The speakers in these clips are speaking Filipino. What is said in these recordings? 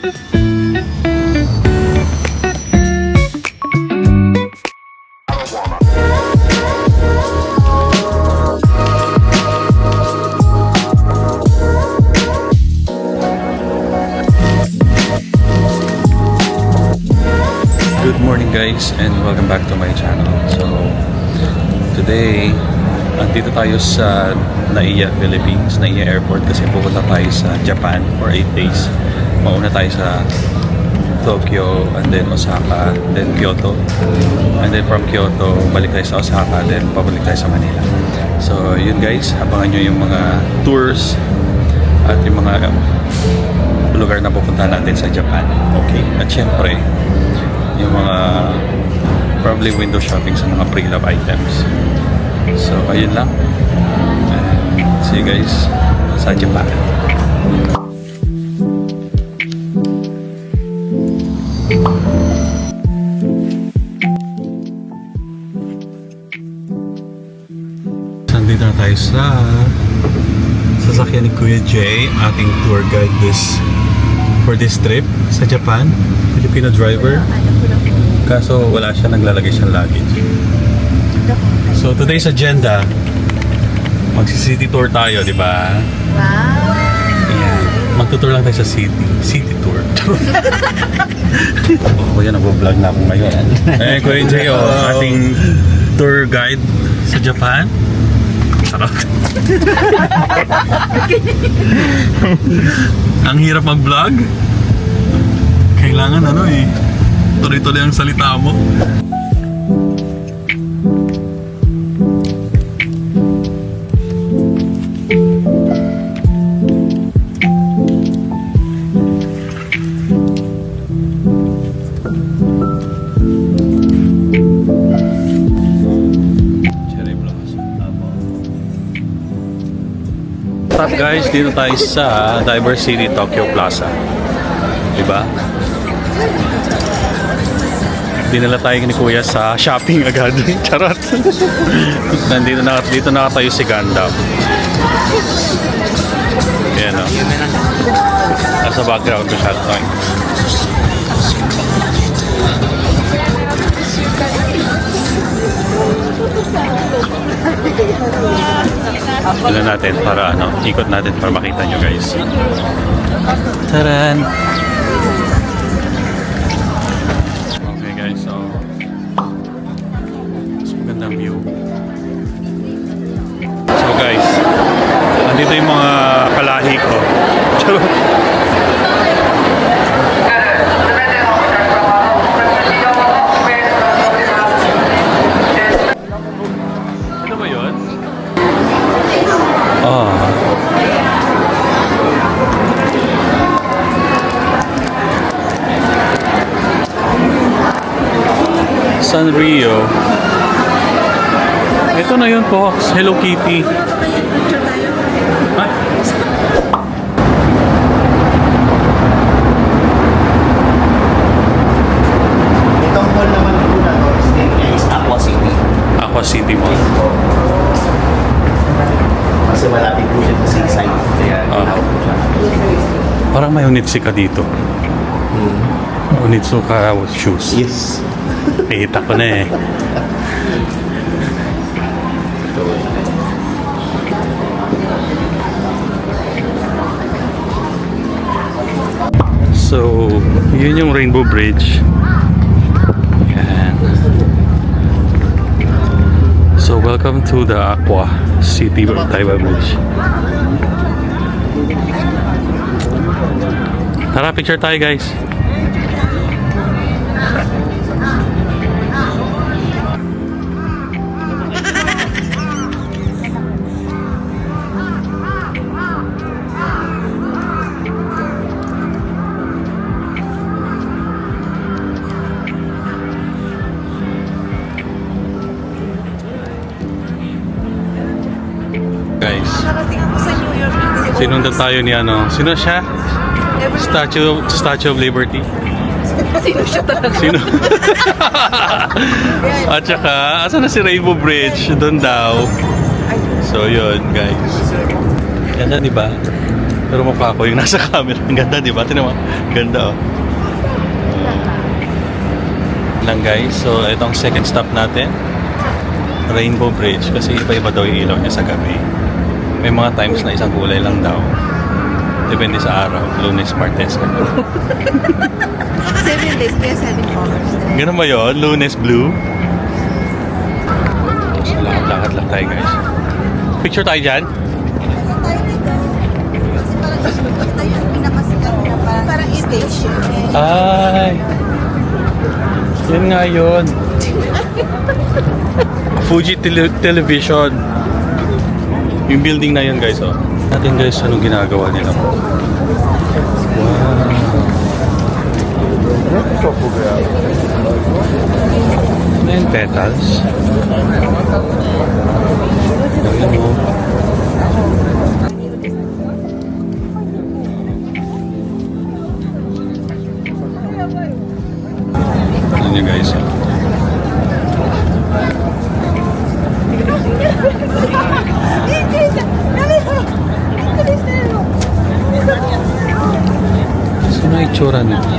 Good morning guys and welcome back to my channel. So today andito tayo sa Naiya, Philippines, Naiya Airport kasi pupunta tayo sa Japan for 8 days. Mauna tayo sa Tokyo and then Osaka, then Kyoto, and then from Kyoto balik tayo sa Osaka, then pabalik tayo sa Manila. So yun guys, abangan nyo yung mga tours at yung mga lugar na pupunta natin sa Japan. Okay? At syempre yung mga probably window shopping sa mga pre-love items. So ayun lang, and see you guys sa Japan. Nandito na tayo sa sasakyan ni Kuya Jay, ating tour guide for this trip sa Japan. Filipino driver. Kaso wala siya, naglalagay siyang luggage. So today's agenda, magsi-city tour tayo, di ba? Wow! Ayan. Magtutour lang tayo sa city tour. Kuya, nag-vlog na ako ngayon. Eh, Kuya Jay, ating tour guide sa Japan. Sarap. Ang hirap mag-vlog. Kailangan tuloy-tuloy ang salita mo. What's up guys, dito tayo sa Diversity Tokyo Plaza. Diba? Dinala tayo ni Kuya sa shopping agad. Charot. Dito na tayo si Gundam. Ayan o. Nasa background ko shot tayo. Wala natin para ikot natin para makita nyo guys. Taran! Okay guys, so mas magandang view. So guys, andito yung mga kalahi ko. Ano ba yun? Sanrio. Ito na yun po, Hello Kitty. Ay. Itong mall naman po na is Aqua City. Aqua City Mall. Kasi malapit po siya sa seaside. Kaya tinawag po siya. Parang may Onitsuka dito. Onitsuka shoes. Yes. Nakita ko na eh. So, yun yung Rainbow Bridge. Yan. So, welcome to the Aqua City Taiwan Bridge. Tara, picture tayo guys. Guys, Nakarating ako sa New York. sinundan tayo ni sino siya? Statue of Liberty. Sino siya talaga? Sino? At saka, asan na si Rainbow Bridge? Doon daw. So, yun, guys. Ganda, di ba? Pero mukha ko yung nasa camera. Ang ganda, di ba? Tinan mo. Ganda, oh. Lang guys. So, itong second stop natin. Rainbow Bridge. Kasi iba-iba daw yung ilaw niya sa gabi. May mga times na isang kulay lang daw. Depende sa araw. Lunes, Martes. 7 days, kaya 7 colors. Ganun ba yun? Lunes, blue. So, lakad-lakad lang tayo guys. Picture tayo dyan. Tayo dito. Kasi parang ito yung pinakasikat na parang station. Ay. Yan nga yun. Fuji Television. Yung building na yun guys, oh. Natin guys, anong ginagawa nila? Wow. Ano yung petals? Ayan mo. Ano nyo guys, oh. Sino ang itsura nito?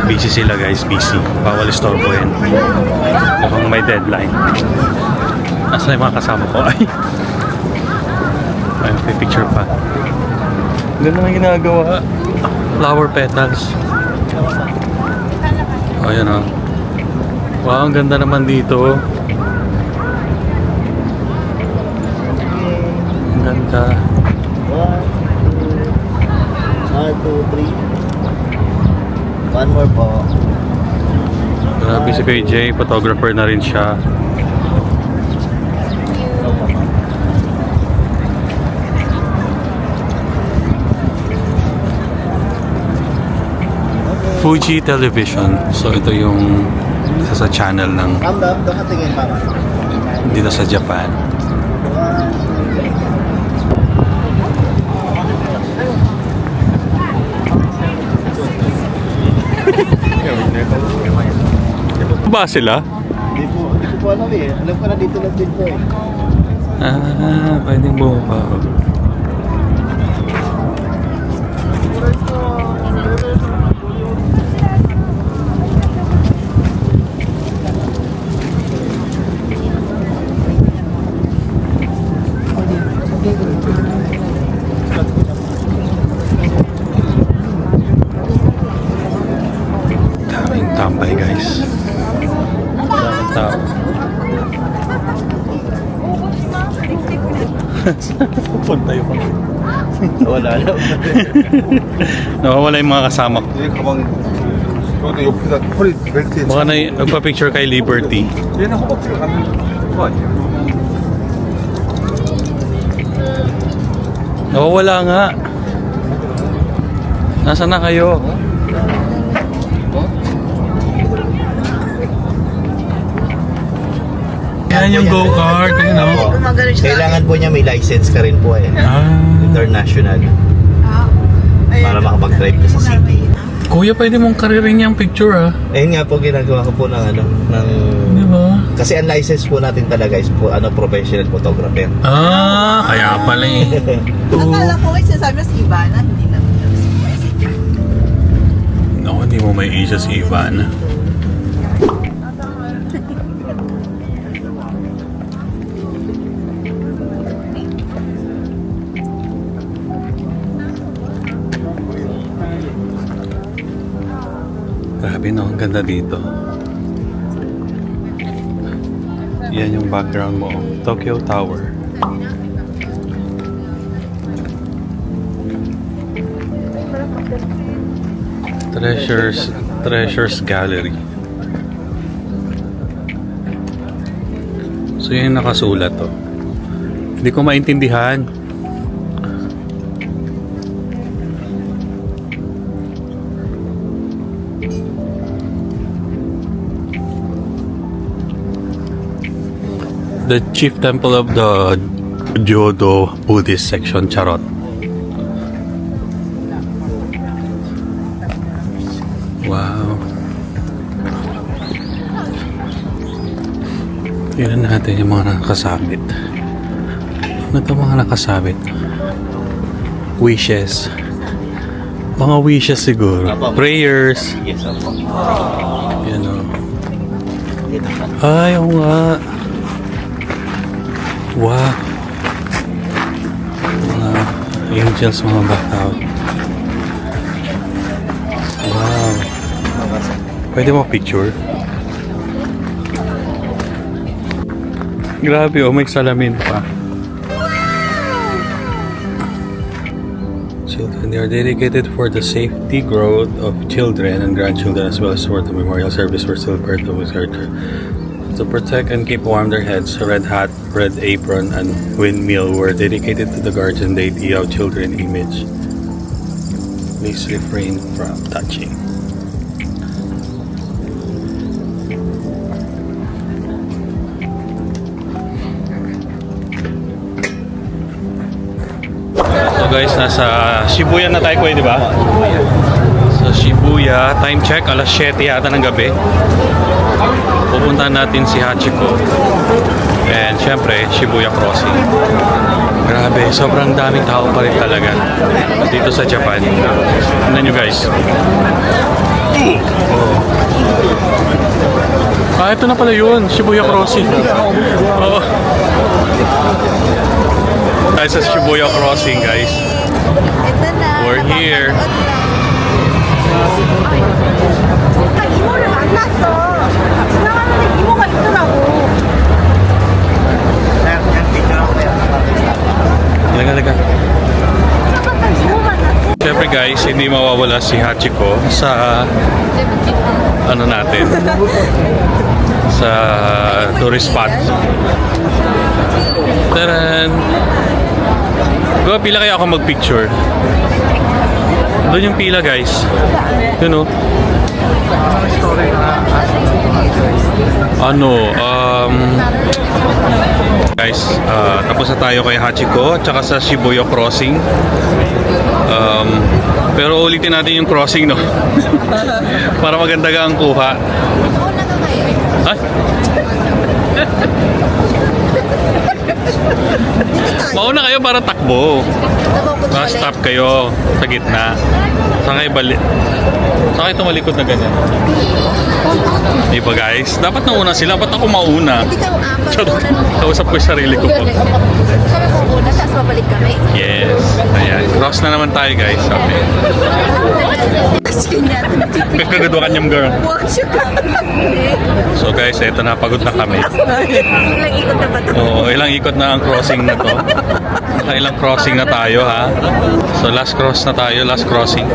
Busy sila guys, busy. Bawal istorbohin. Mukhang may deadline. Nasaan yung mga kasama ko? Ay! Ay, may picture pa. Ganda nga ginagawa. Flower petals. Oh, yan oh. Wow, ang ganda naman dito. Ang ganda. 1, 2, 3. One more po. Grabe si KJ, photographer na rin siya. Fuji Television. So ito yung isa sa channel ng Doon ka tingin, mama. dito sa Japan. Ba sila? Hindi ko po alam eh. Alam ko na dito lang din po eh. Ah, pwedeng bumaba. Daming tambay guys. Daming tao. Punta yun. Wala lang. Nawawala yung mga kasama ko. 가방 저도 옆에다 허리 벨트에 Baka na nagpa-picture kay Liberty. 얘는 허벅지가 가는 거 아니야? Nawawala nga. Nasaan na kayo? Yan yung go-kart. Ayun o. Gumagano siya. Kailangan po niya may license ka rin po eh. Ah. International. Ayun. Para makapag-drive ka sa city. Kuya, pwede mong karirin yung picture ah. Ayun nga po ginagawa ko po ng ano, Di ba? kasi ang license po natin talaga is po professional photographer. Ah, kaya pala eh. Akala ko kasi sinasabi mo si Ivana, hindi naman. Naku, hindi mo may isa si Ivan. Grabe no, ang ganda dito. Yan yung background mo, Tokyo Tower. Treasures Gallery. So yan yung nakasulat to. Hindi ko maintindihan. The chief temple of the Jodo Buddhist section, charot. Wow. Tignan natin yung mga nakasabit. Ano ito mga nakasabit? Wishes. Mga wishes siguro. Prayers. Yes, opo. Yan o. Dito ka. Ay, oo nga. Wow. Mga angels, mga backout. Wow. Pwede mo picture? Grabe, oh, may salamin pa. Children, they are dedicated for the safety growth of children and grandchildren as well as for the memorial service for still part of his character. To protect and keep warm their heads, a red hat, red apron, and windmill were dedicated to the guardian deity of children image. Please refrain from touching. So guys, nasa Shibuya na tayo, Kuya, di ba? Sa Shibuya, time check, alas 7 yata ng gabi. Pupuntahan natin si Hachiko. And syempre, Shibuya Crossing. Grabe, sobrang daming tao pa rin talaga dito sa Japan. Tignan nyo guys. Oh. Ah, ito na pala yun, Shibuya Crossing. Oo. Tayo sa Shibuya Crossing, guys. Ito na. We're here. 아, 이모를 만났어. 지나가는데 이모가 있더라고. Talaga. 지나가다 이모 만났어. Siyempre guys, hindi mawawala si Hachiko sa ano natin sa tourist spot. Taran! Go, pila kaya ako mag-picture? Doon yung pila guys. Yun o. Guys, tapos na tayo kay Hachiko at saka sa Shibuya Crossing. Pero ulitin natin yung crossing, no? Para maganda ka ang kuha. Mauna ka kayo. Ay? Mauna kayo para takbo. Para stop kayo sa gitna. Saan kayo balik? Saan kayo tumalikod na ganyan? Diba guys? Dapat nauna sila. Ba't ako mauna? Hindi ka apat. Charot. Kausap ko yung sarili ko po. Kami puuna, tapos mabalik kami. Yes. Ayan. Cross na naman tayo guys. Okay. Tapos ganyan. Kagadukan yung girl. Huwag siya ka. So guys, eto na. Pagod na kami. Ilang ikot na ba ito? Oo, ilang ikot na ang crossing na to. Ilang crossing na tayo ha. So last cross na tayo. Last crossing.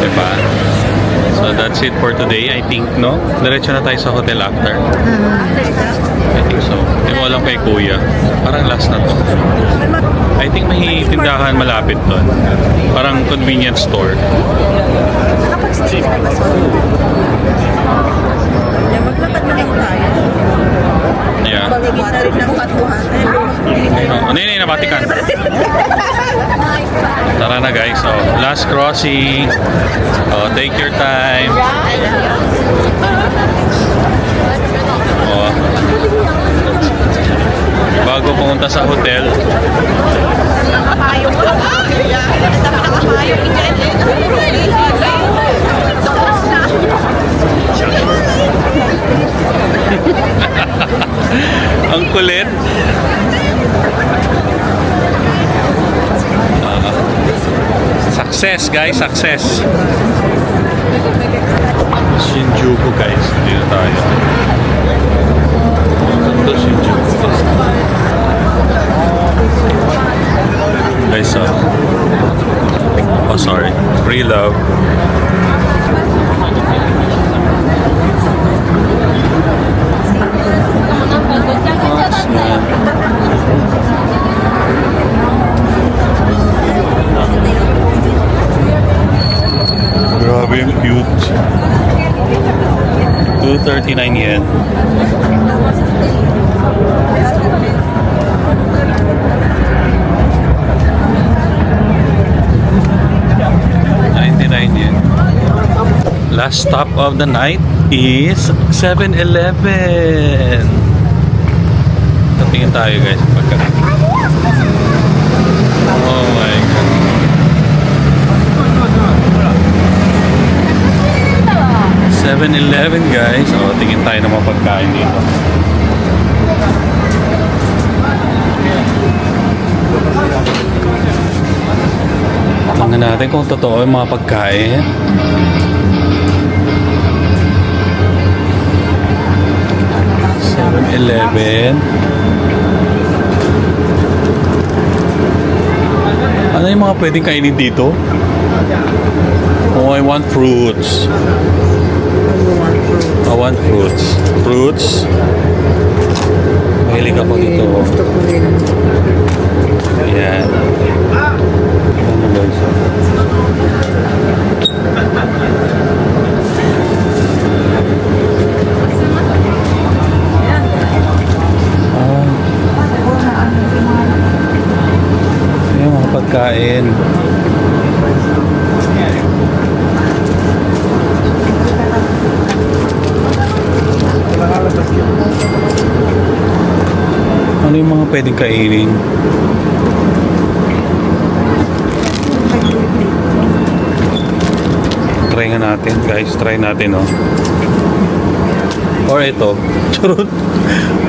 Diba? So that's it for today, I think, no? Diretso na tayo sa hotel after. I think so. Hindi mo alam kay Kuya. Parang last na to. I think may tindahan malapit doon. Parang convenience store. Nakapag-stay ka na ba sa maglakad na lang tayo. Yeah. Bagay na rin ng patuhan. Oh, ano yun, nabatikan? Tara na guys. So, last crossing. Oh, take your time. Oh. Bago pumunta sa hotel. Nakapayong ka. Nakapayong Ang kulit. Success guys, success. Shinjuku guys, dito tayo. Ito Shinjuku. Guys, oh sorry, free love. Grabe yung cute. 239 yen. $99 Last stop of the night is 7-Eleven. Tapingin tayo guys pagkain. Oh my God. 7-Eleven guys. O, tingin tayo ng mga pagkain dito. Tingnan natin kung totoo yung mga pagkain. Ano yung mga pwedeng kainin dito? Oh, I want fruits. I want fruits. Fruits. Mahilig ako dito. Yan. Ano guys? Yung mga pagkain. Ano yung mga pwedeng kainin? Try nga natin guys. Try natin oh. Or ito. Charot.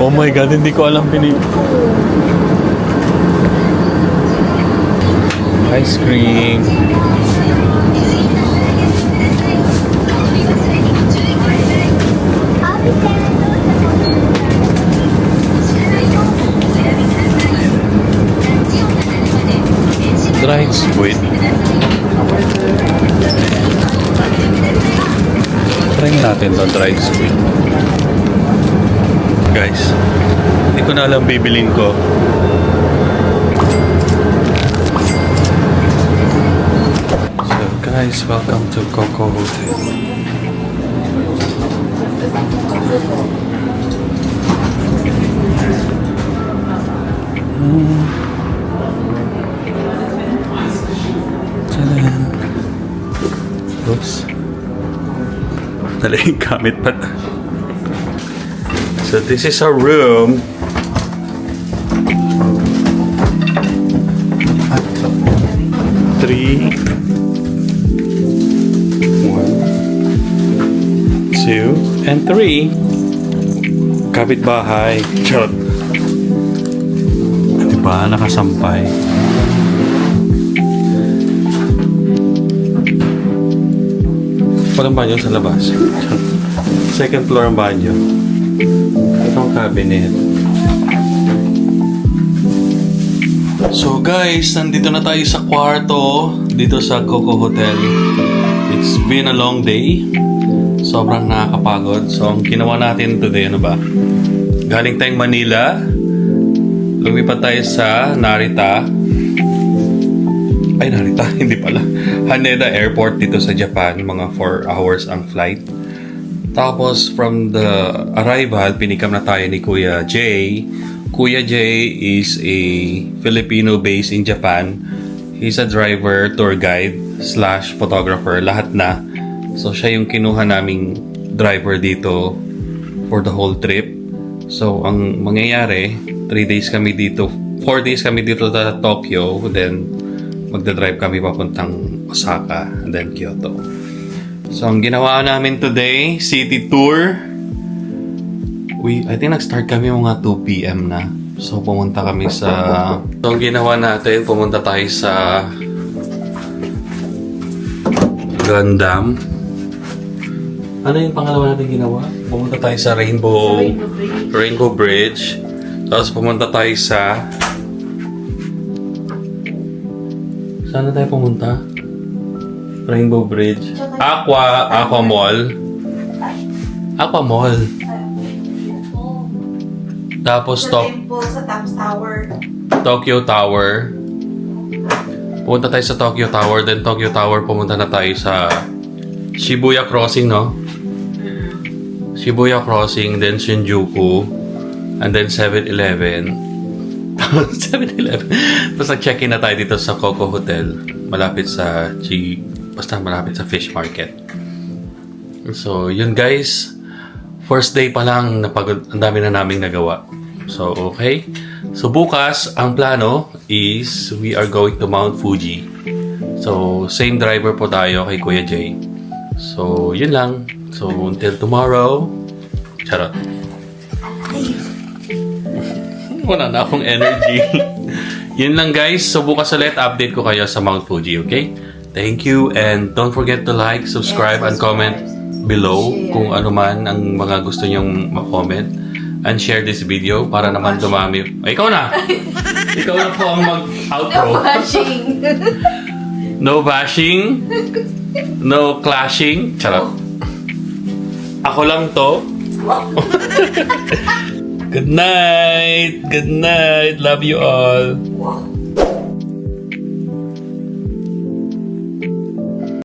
Oh my God. Hindi ko alam pinili. Ice cream. Dried squid. Try natin to dried squid. Guys, hindi ko na alam bibilin ko. So guys, welcome to Coco Hotel. Tadaan. Oops. Dali yung gamit pa. So this is our room. Three. 1, 2, and 3. Kapitbahay. Charot. Diba? Nakasampay. Walang banyo sa labas. Second floor ang banyo. Itong cabinet. So guys, nandito na tayo sa kwarto dito sa Coco Hotel. It's been a long day. Sobrang nakakapagod. So ang ginawa natin today, ano ba? Galing tayong Manila. Lumipat tayo sa Narita. Ay, Narita, hindi pala. Haneda Airport dito sa Japan. Mga 4 hours ang flight. Tapos, from the arrival, pinikam na tayo ni Kuya Jay. Kuya Jay is a Filipino based in Japan. He's a driver, tour guide, / photographer. Lahat na. So, siya yung kinuha naming driver dito for the whole trip. So, ang mangyayari, 4 days kami dito sa Tokyo. Then, magdadrive kami papuntang Osaka and then Kyoto. So, ang ginawa namin today, city tour. I think nag-start kami mga 2 p.m. na. So, pumunta kami sa... So, ang ginawa natin, pumunta tayo sa Gundam. Ano yung pangalawa natin ginawa? Pumunta tayo sa Rainbow Bridge. Tapos pumunta tayo sa... Saan na tayo pumunta? Rainbow Bridge. Aqua Mall. Aqua Mall. Tapos Sa Taps Tower. Tokyo Tower. Pumunta tayo sa Tokyo Tower. Then Tokyo Tower, pumunta na tayo sa Shibuya Crossing, no? Shibuya Crossing, then Shinjuku. And then 7-Eleven. 7-Eleven. Tapos nag-check-in na tayo dito sa Coco Hotel. Malapit sa fish market. So, yun guys. First day pa lang, napagod, ang dami na naming nagawa. So, okay. So, bukas, ang plano is we are going to Mount Fuji. So, same driver po tayo kay Kuya Jay. So, yun lang. So, until tomorrow. Charot. Wala na akong energy. Yun lang guys. So, bukas ulit update ko kayo sa Mount Fuji, okay? Thank you and don't forget to like, subscribe, and comment below kung ano man ang mga gusto nyong ma-comment. And share this video para naman dumami. Ay, ikaw na! Ikaw na po ang mag-outro. No bashing. No bashing. No clashing. Charot. Ako lang to. Good night. Good night. Love you all.